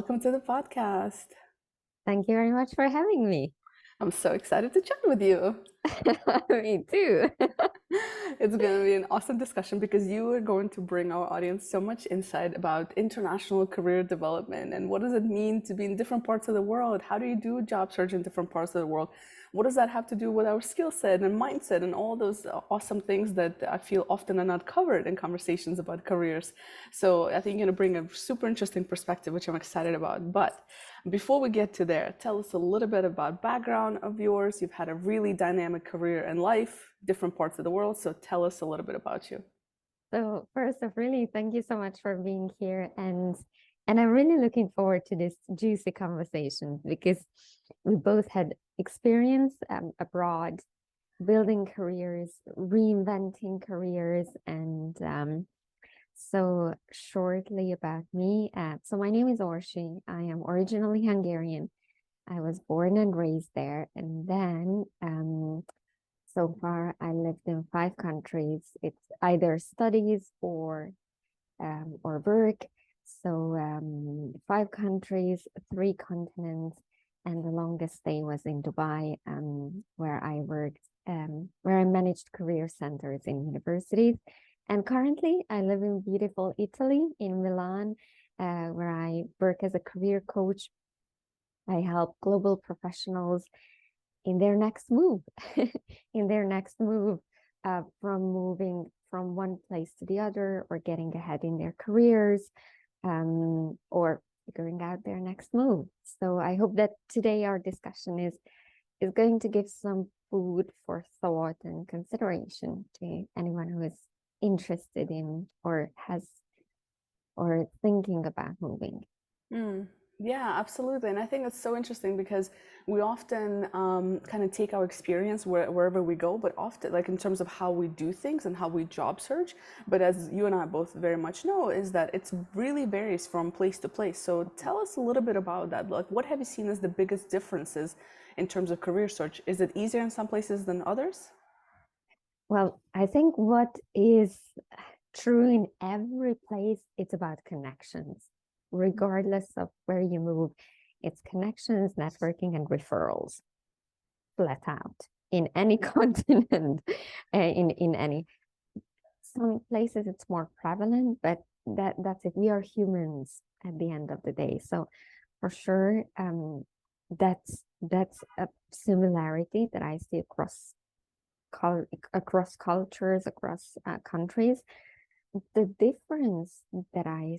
welcome to the podcast. Thank you very much for having me. I'm so excited to chat with you. Me too. It's going to be an awesome discussion because you are going to bring our audience so much insight about international career development and what does it mean to be in different parts of the world? How do you do job search in different parts of the world? What does that have to do with our skill set and mindset and all those awesome things that I feel often are not covered in conversations about careers? So I think you're going to bring a super interesting perspective, which I'm excited about. But before we get to there, tell us a little bit about background of yours. You've had a really dynamic career in life, different parts of the world. So tell us a little bit about you. So first off, really thank you so much for being here and I'm really looking forward to this juicy conversation because we both had experience abroad, building careers, reinventing careers, and so shortly about me. So my name is Orshi. I am originally Hungarian. I was born and raised there, and then so far I lived in 5 countries. It's either studies or work. So 5 countries, 3 continents, and the longest stay was in Dubai, where I worked, where I managed career centers in universities. And currently, I live in beautiful Italy, in Milan, where I work as a career coach. I help global professionals in their next move, in their next move, from moving from one place to the other, or getting ahead in their careers, or figuring out their next move. So I hope that today our discussion is going to give some food for thought and consideration to anyone who is interested in or thinking about moving. Mm. Yeah, absolutely. And I think it's so interesting because we often kind of take our experience wherever we go, but often, like in terms of how we do things and how we job search. But as you and I both very much know, is that it's really varies from place to place. So tell us a little bit about that. Like, what have you seen as the biggest differences in terms of career search? Is it easier in some places than others? Well, I think what is true in every place, it's about connections, regardless of where you move. It's connections, networking, and referrals, flat out, in any continent, in any. Some places it's more prevalent, but that's it. We are humans at the end of the day. So for sure, that's a similarity that I see across cultures, across countries. The difference that I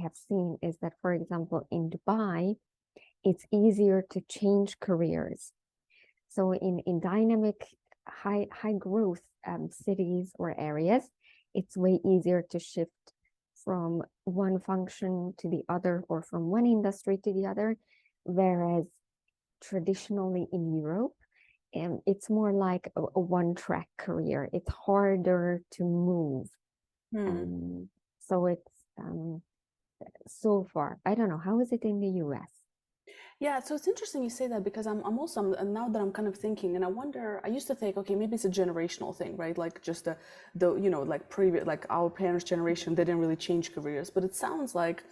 have seen is that, for example, in Dubai, it's easier to change careers. So in dynamic, high growth cities or areas, it's way easier to shift from one function to the other, or from one industry to the other. Whereas traditionally in Europe, it's more like a one-track career. It's harder to move. Hmm. Um, so it's so far. I don't know. How is it in the US? Yeah, so it's interesting you say that because I'm also now that I'm kind of thinking, and I wonder. I used to think, okay, maybe it's a generational thing, right? Like just the like previous, like our parents' generation, they didn't really change careers, but it sounds like,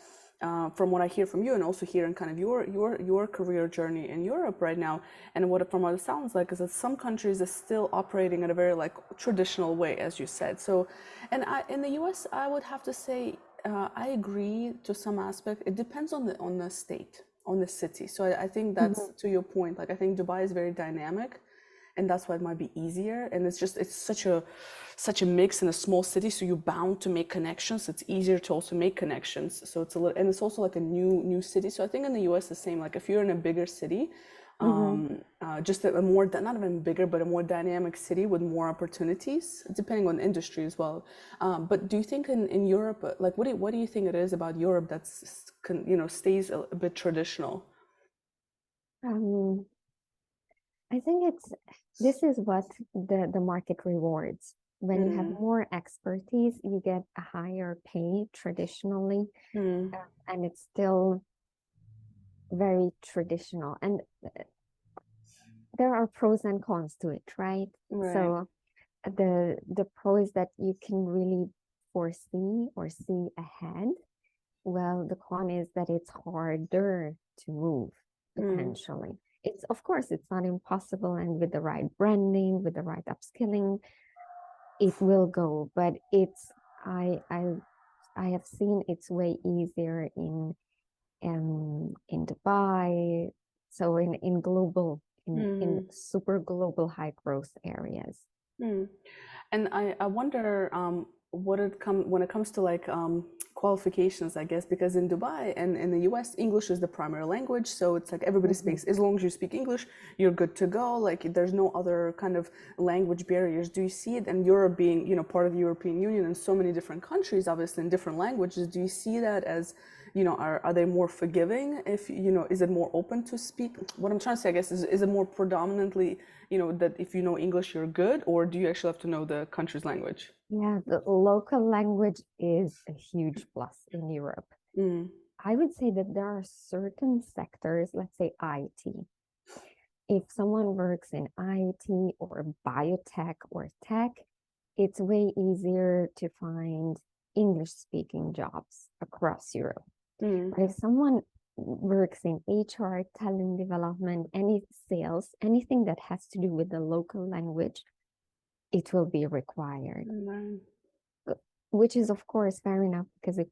from what I hear from you, and also hearing kind of your career journey in Europe right now, and what it sounds like is that some countries are still operating in a very like traditional way, as you said. So, and in the U.S., I would have to say. I agree to some aspect. It depends on the state, on the city. So I think that's Mhm. to your point. Like I think Dubai is very dynamic, and that's why it might be easier. And it's such a mix in a small city, so you're bound to make connections. It's easier to also make connections. So it's a little, and it's also like a new city. So I think in the U.S. the same. Like if you're in a bigger city, Mhm. just a more not even bigger but a more dynamic city with more opportunities depending on industry as well. But do you think in Europe, like what do you think it is about Europe that's stays a bit traditional? Um, I think this is what the market rewards. When you have Mm, more expertise, you get a higher pay traditionally, mm, and it's still very traditional. And there are pros and cons to it, right? right. So the pro is that you can really foresee or see ahead. Well, the con is that it's harder to move Mm, potentially. It's, of course, it's not impossible, and with the right branding, with the right upskilling, it will go. But it's I have seen it's way easier in Dubai, so in global in mm, super global high growth areas. mm. And I wonder when it comes to like qualifications, I guess, because in Dubai and in the US, English is the primary language, so it's like everybody Mhm. speaks. As long as you speak English, you're good to go. Like there's no other kind of language barriers. Do you see it? And Europe being, part of the European Union and so many different countries, obviously in different languages, do you see that as, are they more forgiving if, is it more open to speak? What I'm trying to say, I guess, is it more predominantly, that if you know English, you're good, or do you actually have to know the country's language? Yeah, the local language is a huge plus in Europe. Mm, I would say that there are certain sectors, let's say IT. If someone works in IT or biotech or tech, it's way easier to find English speaking jobs across Europe. mm, But if someone works in HR, talent development, any sales, anything that has to do with the local language, it will be required. right. Which is of course fair enough, because if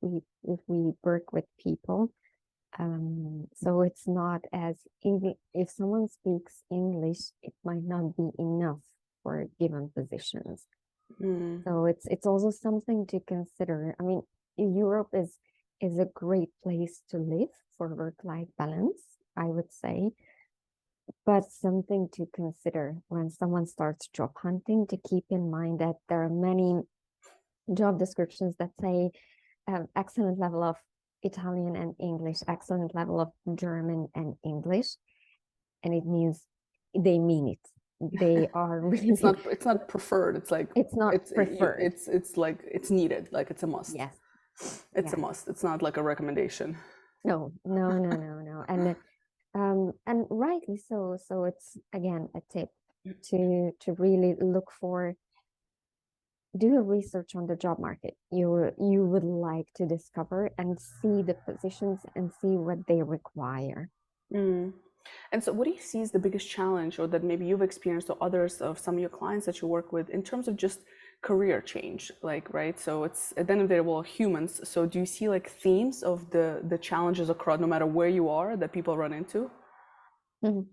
we work with people, so it's not as if someone speaks English, it might not be enough for given positions. Mm, So it's also something to consider. I mean, Europe is a great place to live for work-life balance, I would say, but something to consider when someone starts job hunting, to keep in mind that there are many job descriptions that say excellent level of Italian and English, excellent level of German and English, and it means they mean it. They are it's really, not preferred. It's like it's not preferred. it's like it's needed. Like it's a must. Yes, It's a yes. must. It's not like a recommendation. No, no, no, no, no. And rightly so. So it's again a tip to really look for, do a research on the job market you would like to discover, and see the positions and see what they require. Mm. And so, what do you see as the biggest challenge, or that maybe you've experienced, or others of some of your clients that you work with, in terms of just career change? Like, right? So it's at the end of the day, we're all humans. So, do you see like themes of the challenges across, no matter where you are, that people run into? Mhm.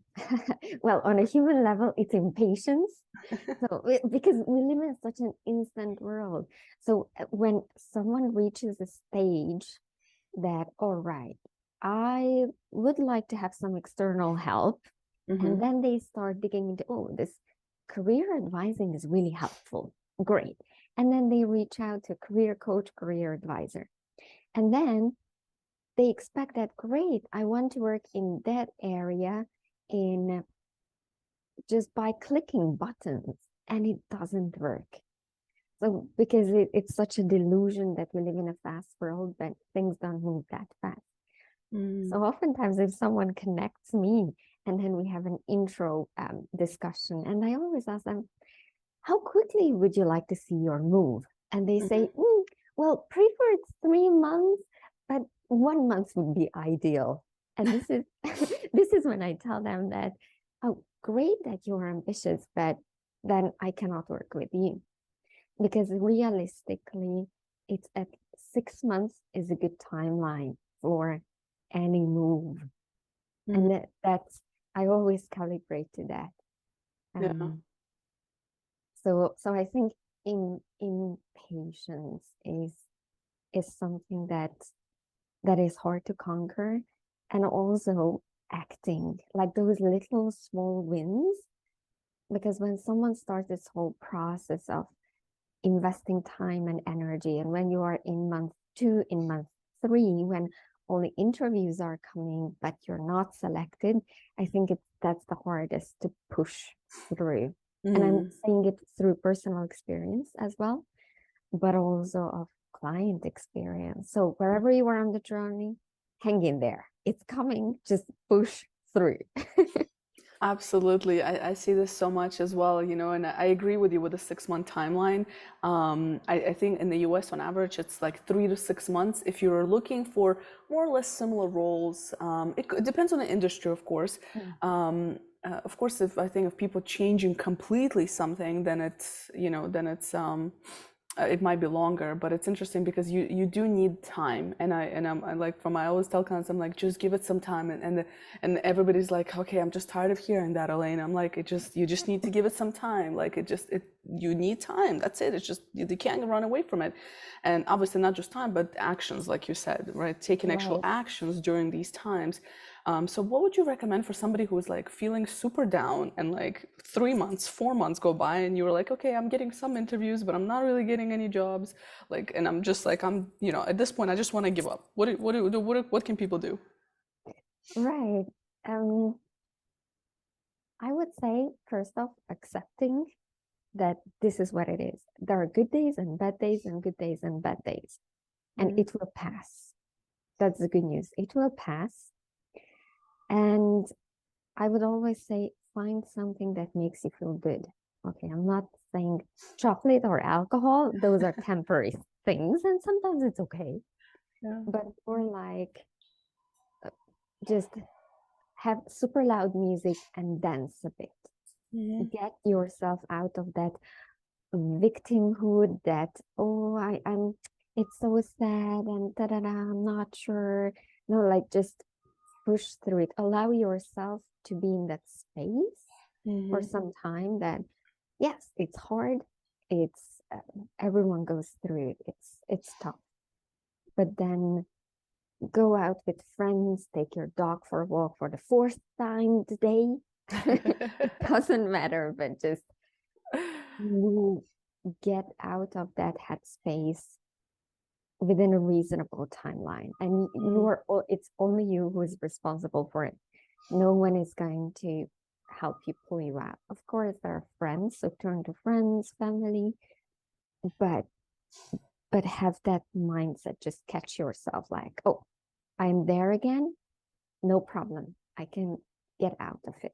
Well, on a human level, it's impatience. So, because we live in such an instant world. So, when someone reaches a stage that, all right, I would like to have some external help, Mm-hmm. and then they start digging into, oh, this career advising is really helpful. Great. And then they reach out to career coach, career advisor. And then they expect that, great, I want to work in that area in just by clicking buttons, and it doesn't work. So because it's such a delusion that we live in a fast world, but things don't move that fast. Mm. So oftentimes if someone connects me, and then we have an intro discussion, and I always ask them, how quickly would you like to see your move? And they say, well, preferred 3 months, but 1 month would be ideal. And this is this is when I tell them that, oh, great that you're ambitious, but then I cannot work with you, because realistically, it's at 6 months is a good timeline for any move, Mm. and that's, I always calibrate to that. Yeah. Um, so I think in patience is something that is hard to conquer, and also acting like those little small wins, because when someone starts this whole process of investing time and energy, and when you are in month 2, in month 3, when all the interviews are coming but you're not selected, I think that's the hardest to push through. And I'm Mm. saying it through personal experience as well, but also of client experience. So wherever you are on the journey, hang in there. It's coming. Just push through. Absolutely. I see this so much as well, you know, and I agree with you with the 6 month timeline. I think in the US on average, it's like 3 to 6 months. If you're looking for more or less similar roles, it depends on the industry, of course. Mm. Of course, if I think if people changing completely something, then it's, you know, then it might be longer, but it's interesting because you do need time, and I like from I always tell clients I'm like just give it some time, and everybody's like okay I'm just tired of hearing that, Elena. I'm like it just you just need to give it some time, like it you need time, that's it. It's just you can't run away from it, and obviously not just time but actions, like you said, right? Taking actual Right. actions during these times. So what would you recommend for somebody who's like feeling super down and like 3 months, 4 months go by and you're like, okay, I'm getting some interviews, but I'm not really getting any jobs. Like, and I'm just like, you know, at this point, I just want to give up. What can people do? Right. Um, I would say, first off, accepting that this is what it is. There are good days and bad days and good days and bad days, and Mm, it will pass. That's the good news. It will pass. And I would always say, find something that makes you feel good. Okay, I'm not saying chocolate or alcohol, those are temporary things, and sometimes it's okay. yeah. But more like just have super loud music and dance a bit. Hmm. Get yourself out of that victimhood that, oh, I'm it's so sad and da da da, I'm not sure. No, like just push through it. Allow yourself to be in that space for Hmm. some time that, yes, it's hard. It's everyone goes through it. It's tough. But then go out with friends, take your dog for a walk for the fourth time today. It doesn't matter, but just you get out of that headspace within a reasonable timeline. And you Mm, are, it's only you who is responsible for it. No one is going to help you pull you out. Of course, there are friends, so turn to friends, family, but have that mindset. Just catch yourself like, oh, I'm there again. No problem. I can get out of it.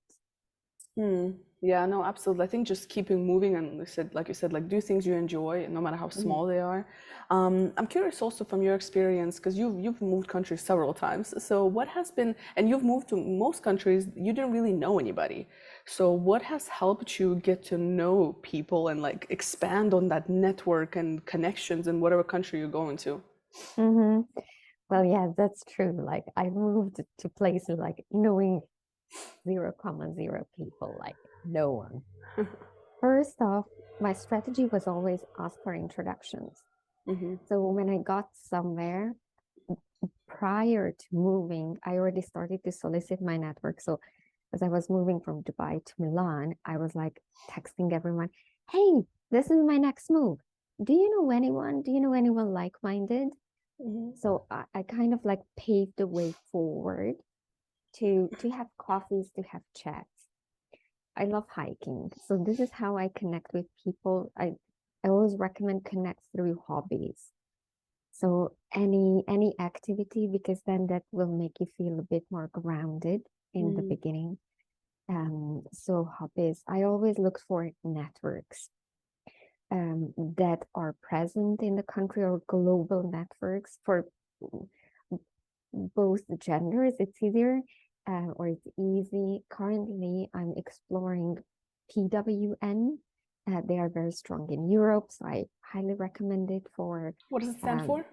mm. Yeah, no, absolutely. I think just keeping moving and like you said, like do things you enjoy, no matter how Mm. small they are. I'm curious also from your experience, because you've moved countries several times. So what has been, and you've moved to most countries, you didn't really know anybody. So what has helped you get to know people and like expand on that network and connections in whatever country you're going to? Mm-hmm. Well, yeah, that's true. Like I moved to places like knowing 0,0 people, like no one. First off, my strategy was always ask for introductions. Hmm. So when I got somewhere, prior to moving, I already started to solicit my network. So as I was moving from Dubai to Milan, I was like texting everyone, hey, this is my next move. Do you know anyone? Do you know anyone like-minded? Hmm. So I kind of like paved the way forward to have coffees, to have chats. I love hiking. So this is how I connect with people. I always recommend connect through hobbies. So any activity, because then that will make you feel a bit more grounded in the Mm, beginning. So hobbies, I always look for networks that are present in the country, or global networks for both genders. It's easier, or it's easy. Currently, I'm exploring PWN. They are very strong in Europe, so I highly recommend it for. what does it stand Um, for?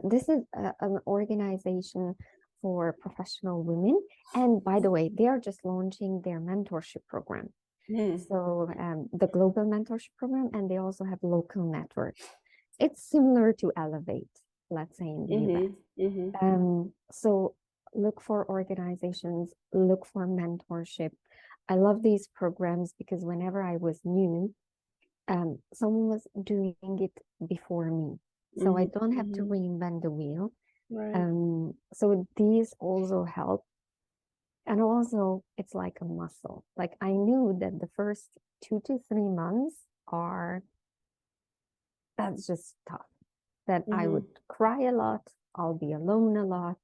this is an organization for professional women, and by the way, they are just launching their mentorship program. Mm, So the global mentorship program, and they also have local networks. It's similar to Elevate, let's say in the US. mm-hmm, mm-hmm, So look for organizations, look for mentorship. I love these programs because whenever I was new, someone was doing it before me. So I mm-hmm, don't have to mm-hmm. reinvent the wheel. Right. So these also help. And also, it's like a muscle. Like I knew that the first 2 to 3 months are, that's just tough. That I Mm-hmm. would cry a lot, I'll be alone a lot.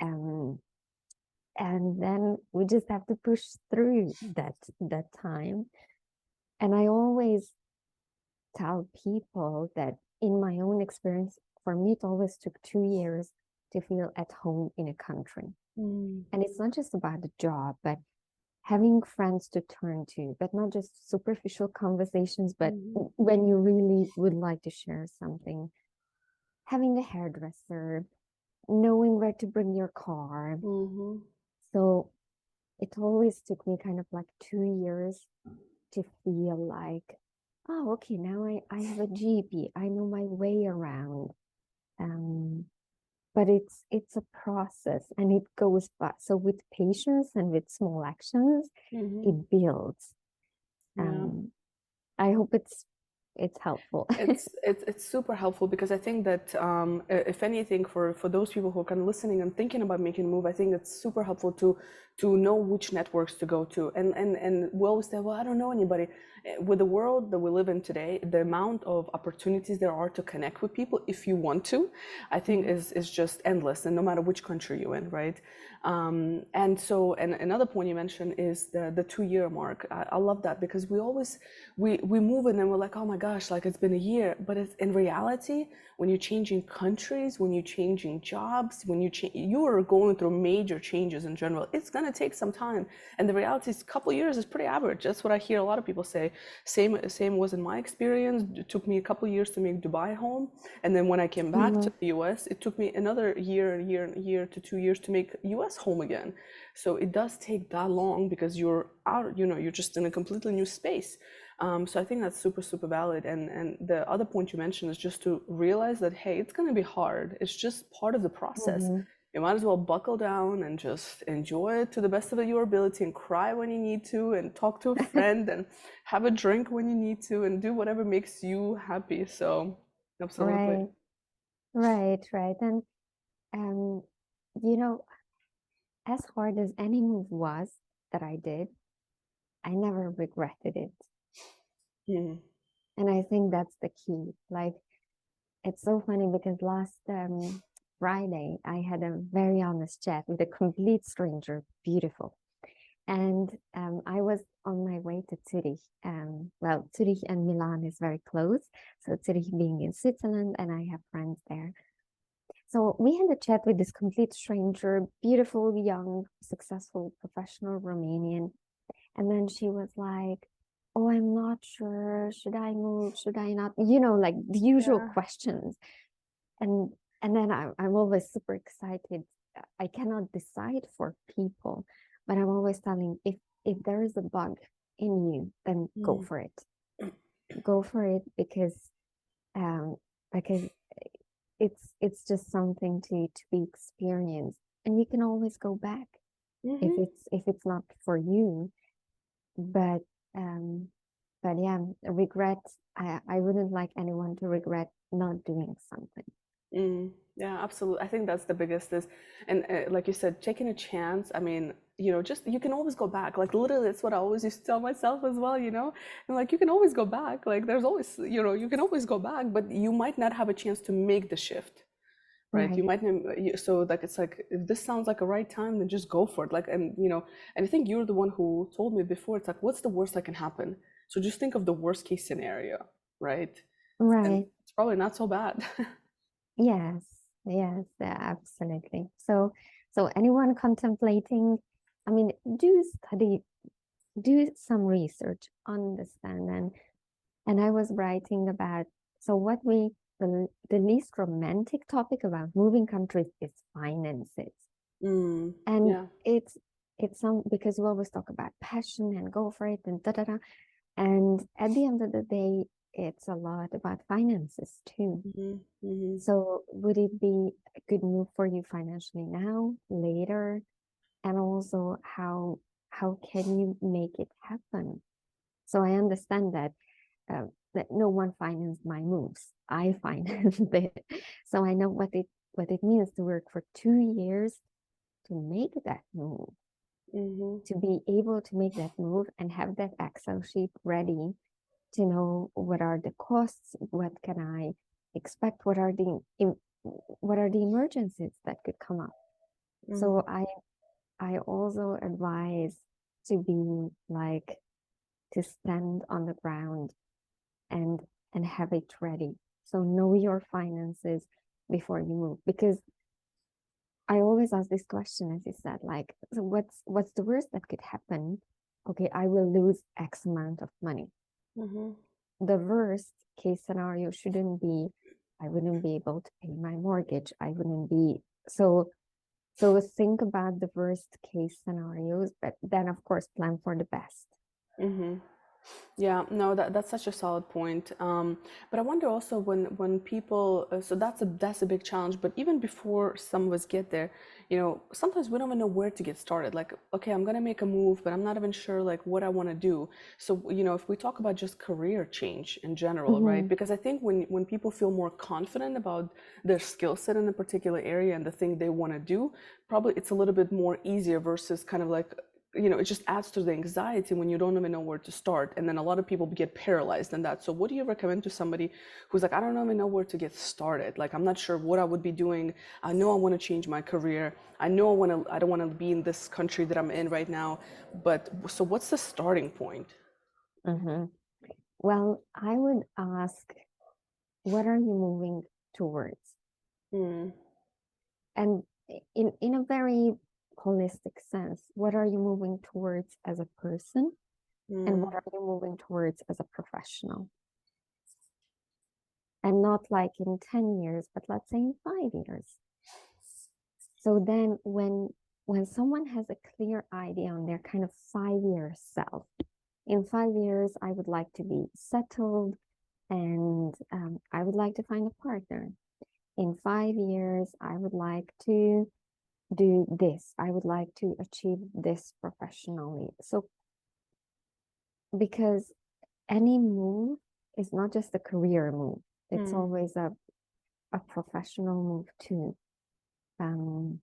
Um, And then we just have to push through that time. And I always tell people that in my own experience, for me, it always took 2 years to feel at home in a country. And it's not just about the job, but having friends to turn to, but not just superficial conversations, but when you really would like to share something, having a hairdresser, knowing where to bring your car. So it always took me kind of like 2 years to feel like, oh, okay, now I have a GP. I know my way around. But it's a process and it goes back. So with patience and with small actions, it builds. Yeah. I hope it's helpful. It's super helpful because I think that if anything, for those people who are kind of listening and thinking about making a move, I think it's super helpful to know which networks to go to. And we always say, well, I don't know anybody. With the world that we live in today, the amount of opportunities there are to connect with people, if you want to, I think is just endless, and no matter which country you're in, right? And another point you mentioned is the 2 year mark. I love that because we move and then we're like, oh my gosh, like it's been a year. But it's in reality, when you're changing countries, when you're changing jobs, when you are going through major changes in general, it's gonna take some time. And the reality is, a couple of years is pretty average. That's what I hear a lot of people say. Same was in my experience. It took me a couple of years to make Dubai home, and then when I came back to the US, it took me another year to 2 years to make US home again. So it does take that long because you're out, you're just in a completely new space. So I think that's super, super valid. And the other point you mentioned is just to realize that, hey, it's going to be hard. It's just part of the process. You might as well buckle down and just enjoy it to the best of your ability and cry when you need to and talk to a friend and have a drink when you need to and do whatever makes you happy. So absolutely. Right, right. And um, you know, as hard as any move was that I did, I never regretted it. Mm. And I think that's the key. Like, it's so funny because last Friday, I had a very honest chat with a complete stranger, beautiful. And I was on my way to Zurich. Well, Zurich and Milan is very close. So Zurich being in Switzerland, and I have friends there. So we had a chat with this complete stranger, beautiful, young, successful, professional Romanian. And then she was like, oh, I'm not sure. Should I move? Should I not? Like the usual Yeah. questions. And and then I'm always super excited. I cannot decide for people, but I'm always telling if there is a bug in you, then go for it. Go for it um because it's just something to be experienced, and you can always go back if it's not for you. But um but yeah, regret. I wouldn't like anyone to regret not doing something. Yeah, absolutely. I think that's the biggest is, and like you said, taking a chance. I mean, just you can always go back. Like literally, that's what I always used to tell myself as well. And like you can always go back. Like there's always, you can always go back, but you might not have a chance to make the shift, right? You Right. might not. So like it's like if this sounds like a right time, then just go for it. Like and I think you're the one who told me before. It's like, what's the worst that can happen? So just think of the worst case scenario, right? And Right. it's probably not so bad. Yes, yes, yeah, absolutely. So anyone contemplating, I mean, do study, do some research, understand, and I was writing about, so the least romantic topic about moving countries is finances. And Yeah. it's some, because we always talk about passion and go for it and da da da. And at the end of the day, it's a lot about finances too. Mhm. So would it be a good move for you financially now, later? And also how can you make it happen? So I understand that no one financed my moves. I financed it. So I know what it means to work for 2 years to make that move, Mhm. to be able to make that move and have that Excel sheet ready to know what are the costs, what can I expect, what are the emergencies that could come up. Mhm. So I also advise to be like to stand on the ground and have it ready. So know your finances before you move, because I always ask this question, as you said, like, so what's the worst that could happen? Okay, I will lose X amount of money. Mm-hmm. The worst case scenario shouldn't be I wouldn't be able to pay my mortgage. I wouldn't be so think about the worst case scenarios, but then of course plan for the best. Mm-hmm. Yeah, no, that's such a solid point. But I wonder also when people, so that's a big challenge. But even before some of us get there, sometimes we don't even know where to get started. Like, okay, I'm gonna make a move, but I'm not even sure like what I want to do. So, if we talk about just career change in general, right? Mm-hmm. Because I think when people feel more confident about their skill set in a particular area and the thing they want to do, probably it's a little bit more easier versus kind of like it just adds to the anxiety when you don't even know where to start. And then a lot of people get paralyzed in that. So what do you recommend to somebody who's like, I don't even know where to get started? Like, I'm not sure what I would be doing. I know I want to change my career. I know I don't want to be in this country that I'm in right now. But so what's the starting point? Mm-hmm. Well, I would ask, what are you moving towards? Mm, And in a very holistic sense, what are you moving towards as a person? And mm, what are you moving towards as a professional? And not like in 10 years, but let's say in 5 years. So then when someone has a clear idea on their kind of 5 year self, in 5 years, I would like to be settled and I would like to find a partner. In 5 years, I would like to do this. I would like to achieve this professionally. So, because any move is not just a career move, it's mm. always a professional move too, um,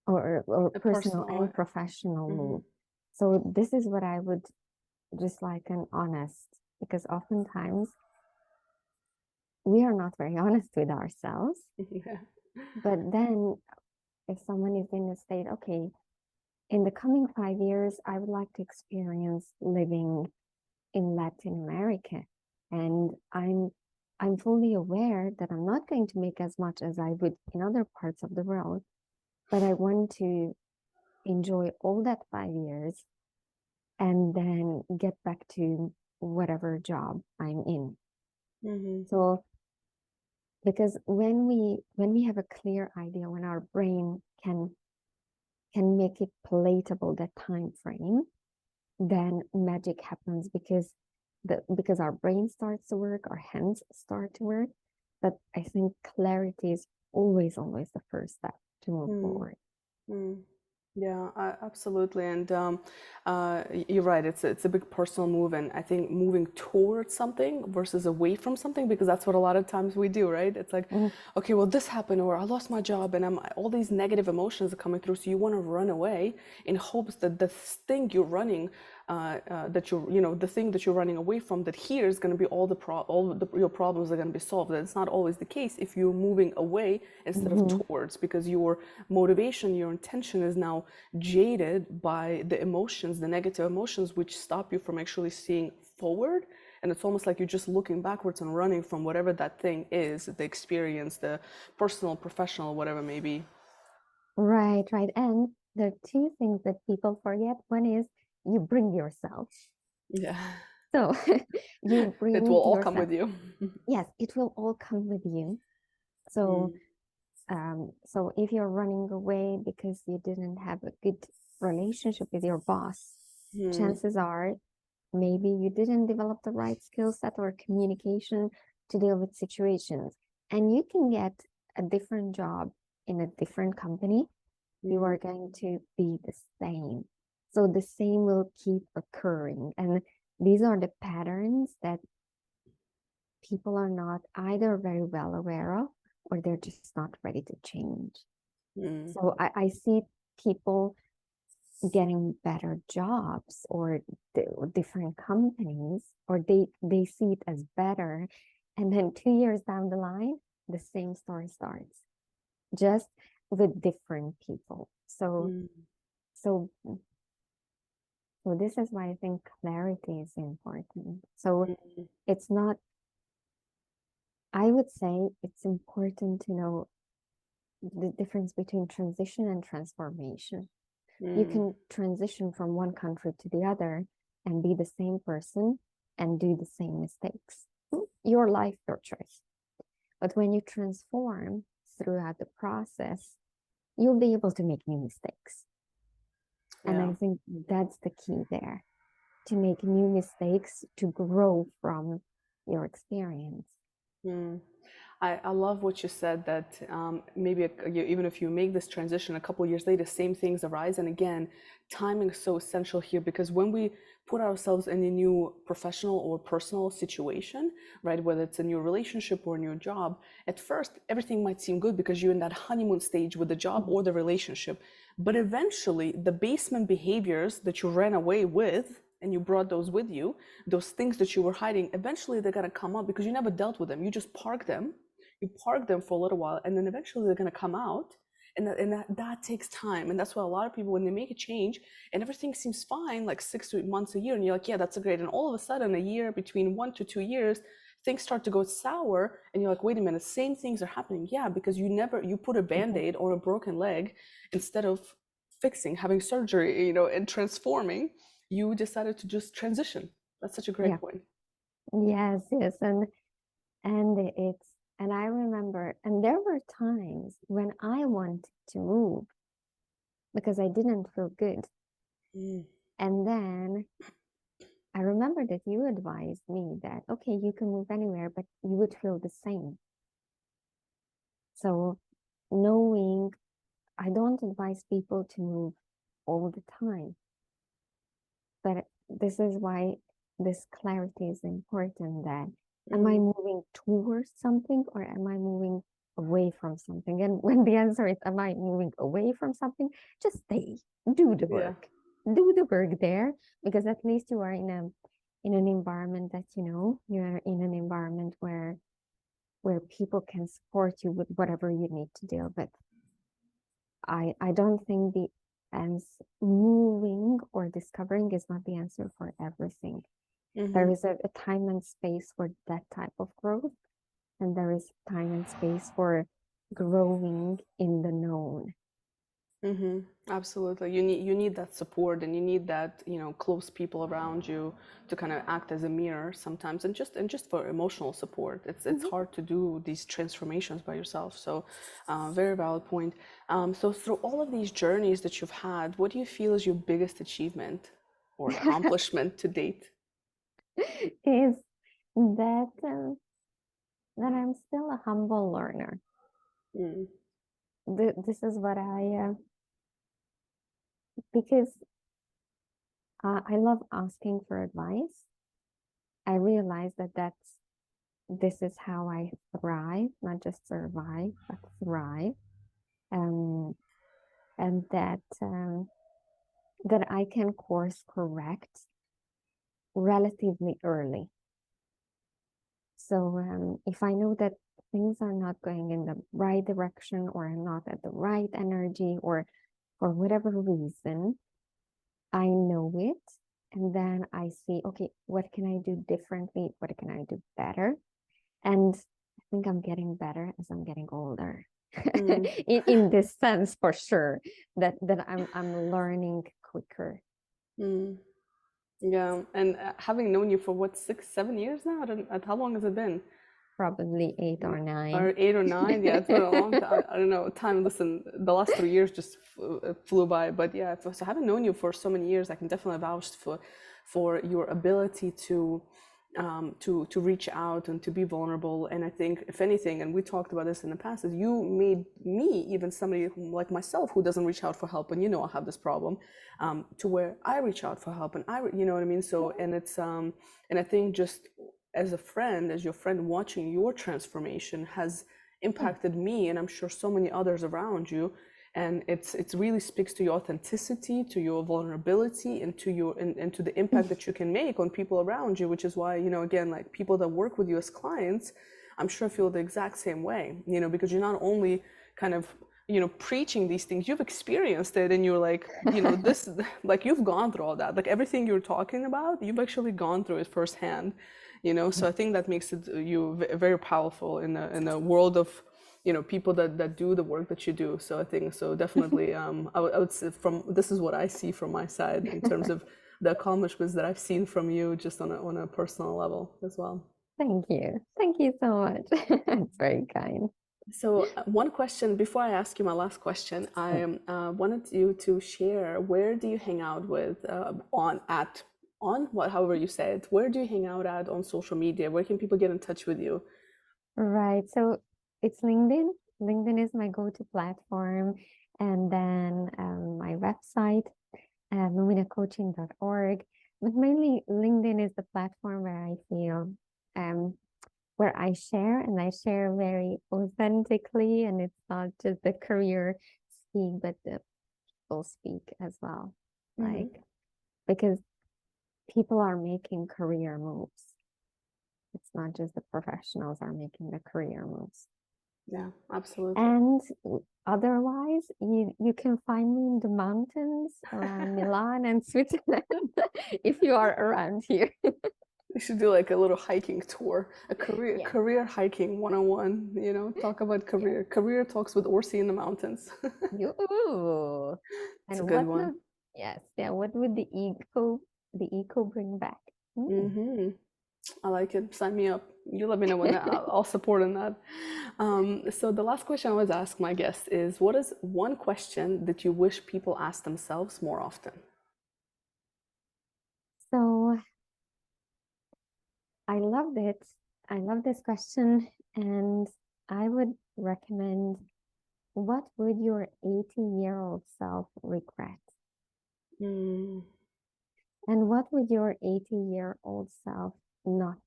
or A personal personal. and professional Mm-hmm. move. So, this is what I would just like an honest, because oftentimes we are not very honest with ourselves. Yeah. But then, if someone is in a state, okay, in the coming 5 years, I would like to experience living in Latin America. And I'm fully aware that I'm not going to make as much as I would in other parts of the world, but I want to enjoy all that 5 years and then get back to whatever job I'm in. Mm-hmm. So because when we have a clear idea, when our brain can make it palatable, that time frame, then magic happens, because our brain starts to work, our hands start to work. But I think clarity is always the first step to move Mm. forward. Mm. Yeah, absolutely. And you're right. It's a big personal move, and I think moving towards something versus away from something, because that's what a lot of times we do, right? It's like, Mhm. okay, well, this happened, or I lost my job, and I'm all these negative emotions are coming through. So you want to run away in hopes that the thing you're running, that the thing that you're running away from, that here is going to be your problems are going to be solved. That's not always the case if you're moving away instead of Mhm. towards, because your motivation, your intention is now jaded by the emotions, the negative emotions, which stop you from actually seeing forward. And it's almost like you're just looking backwards and running from whatever that thing is, the experience, the personal, professional, whatever it may be. Right, right. And there are two things that people forget. One is you bring yourself. Yeah. So you It will bring all come yourself. with you. Yes, it will all come with you. So Mm, so if you're running away because you didn't have a good relationship with your boss, mm, chances are maybe you didn't develop the right skill set or communication to deal with situations. And you can get a different job in a different company. You mm, are going to be the same. So the same will keep occurring. And these are the patterns that people are not either very well aware of, or they're just not ready to change. mm, So I see people getting better jobs or different companies, or they see it as better. And then 2 years down the line, the same story starts, just with different people. So mm. So, so this is why I think clarity is important. So Mm, it's not, I would say it's important to know the difference between transition and transformation. You mm, can transition from one country to the other and be the same person and do the same mistakes. Your life, your choice. But when you transform throughout the process, you'll be able to make new mistakes. And yeah. I think that's the key there, to make new mistakes, to grow from your experience. Mm. I love what you said that maybe even if you make this transition a couple of years later, same things arise. And again, timing is so essential here because when we put ourselves in a new professional or personal situation, right, whether it's a new relationship or a new job, at first everything might seem good because you're in that honeymoon stage with the job Mhm. or the relationship. But eventually, the basement behaviors that you ran away with and you brought those with you, those things that you were hiding, eventually they're going to come up because you never dealt with them. You just park them for a little while, and then eventually they're going to come out. And that takes time. And that's why a lot of people, when they make a change and everything seems fine, like 6 to 8 months, a year, and you're like, yeah, that's great. And all of a sudden, a year, between 1 to 2 years, things start to go sour. And you're like, wait a minute, same things are happening. Yeah, because you put a band aid on a broken leg instead of fixing, having surgery, and transforming. You decided to just transition. That's such a great Yeah. point. Yes, yes. And I remember, and there were times when I wanted to move because I didn't feel good. Mm, And then I remember that you advised me that, okay, you can move anywhere, but you would feel the same. So knowing, I don't advise people to move all the time, but this is why this clarity is important, that am I mm, moving towards something or am I moving away from something? And when the answer is, am I moving away from something? Just stay, do the yeah. work, do the work there, because at least you are in an environment that you're in an environment where people can support you with whatever you need to deal with. I don't think the ans moving or discovering is not the answer for everything. There Mm-hmm. is a time and space for that type of growth, and there is time and space for growing in the known. Mm-hmm. Absolutely. You need that support and you need that, close people around you to kind of act as a mirror sometimes and just for emotional support. It's Mhm. hard to do these transformations by yourself. So very valid point. So through all of these journeys that you've had, what do you feel is your biggest achievement or accomplishment to date? Is that I'm still a humble learner. Mm, This is what because I love asking for advice. I realize this is how I thrive, not just survive, but thrive. Um, and that I can course correct relatively early. So if I know that things are not going in the right direction or I'm not at the right energy or for whatever reason, I know it. And then I see, okay, what can I do differently? What can I do better? And I think I'm getting better as I'm getting older. mm, in this sense, for sure, that I'm learning quicker. mm. Yeah, and having known you for what, 6, 7 years now? How long has it been? Probably eight or Or nine. 8 or 9? Yeah, it's been a long time. I don't know. Time, listen, the last 3 years just flew by. But yeah, so having known you for so many years, I can definitely vouch for your ability to reach out and to be vulnerable. And I think, if anything, and we talked about this in the past, is you made me, even somebody like myself who doesn't reach out for help, and I have this problem, to where I reach out for help, and you know what I mean. So, and I think just as a friend, as your friend, watching your transformation has impacted me, and I'm sure so many others around you. And it's really speaks to your authenticity, to your vulnerability, and to the impact that you can make on people around you, which is why, again, like people that work with you as clients, I'm sure feel the exact same way, because you're not only kind of preaching these things. You've experienced it, and you're like, this, like, you've gone through all that. Like, everything you're talking about, you've actually gone through it firsthand. So I think that makes it you very powerful in a world of people that do the work that you do. So I think so definitely I would say from this is what I see from my side in terms of the accomplishments that I've seen from you just on a personal level as well. Thank you. Thank you so much. It's very kind. So one question before I ask you my last question, I wanted you to share, where do you hang out with on what, however you say it, where do you hang out at on social media? Where can people get in touch with you? Right. So it's LinkedIn. LinkedIn is my go-to platform. And then my website, luminacoaching.org. But mainly LinkedIn is the platform where I feel where I share, and I share very authentically, and it's not just the career speak, but the people speak as well. Like, because people are making career moves. It's not just the professionals are making the career moves. Yeah, absolutely. And otherwise, you can find me in the mountains around Milan and Switzerland if you are around here. We should do like a little hiking tour, a career hiking 101, talk about career talks with Orsi in the mountains. Ooh. It's a And good one. what would the eco bring back? I like it. Sign me up. You let me know when I'll support in that. So the last question I always ask my guests is, what is one question that you wish people ask themselves more often? So I loved it. I love this question, and I would recommend, what would your 80-year-old self regret? And what would your 80-year-old self not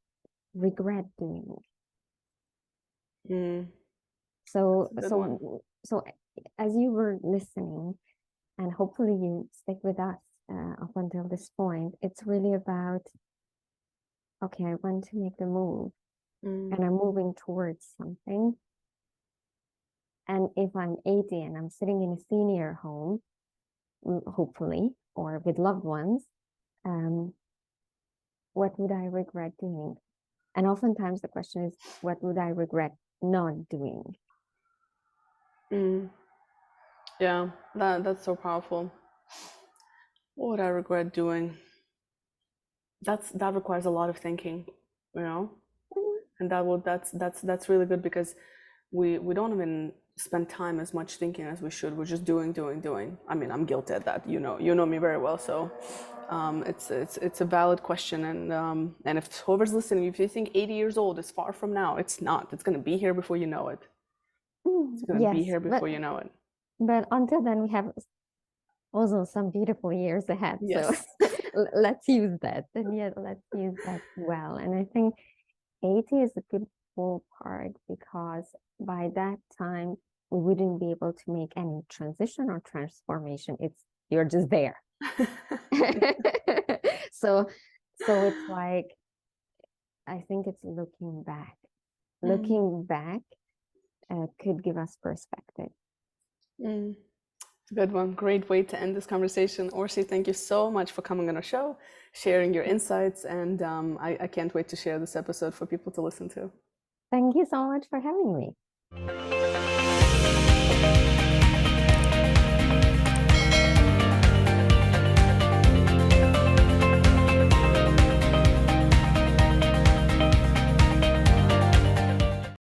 regret doing? So as you were listening, and hopefully you stick with us up until this point, it's really about, okay, I want to make the move, and I'm moving towards something. And if I'm 80 and I'm sitting in a senior home, hopefully, or with loved ones, what would I regret doing? And oftentimes the question is, what would I regret not doing? Yeah, that's so powerful. What would I regret doing? That requires a lot of thinking, and that's really good, because we don't even spend time as much thinking as we should. We're just doing. I mean, I'm guilty at that. You know me very well, so it's a valid question. And if whoever's listening, if you think 80 years old is far from now, it's not. It's gonna be here before you know it. It's gonna be here before you know it. But until then, we have also some beautiful years ahead. Yes. So let's use that. And yet, let's use that well. And I think 80 is a good ballpark, because by that time, we wouldn't be able to make any transition or transformation. You're just there. So it's like, I think it's looking back. Looking back could give us perspective. Good one. Great way to end this conversation. Orsi, thank you so much for coming on our show, sharing your insights, and I can't wait to share this episode for people to listen to. Thank you so much for having me.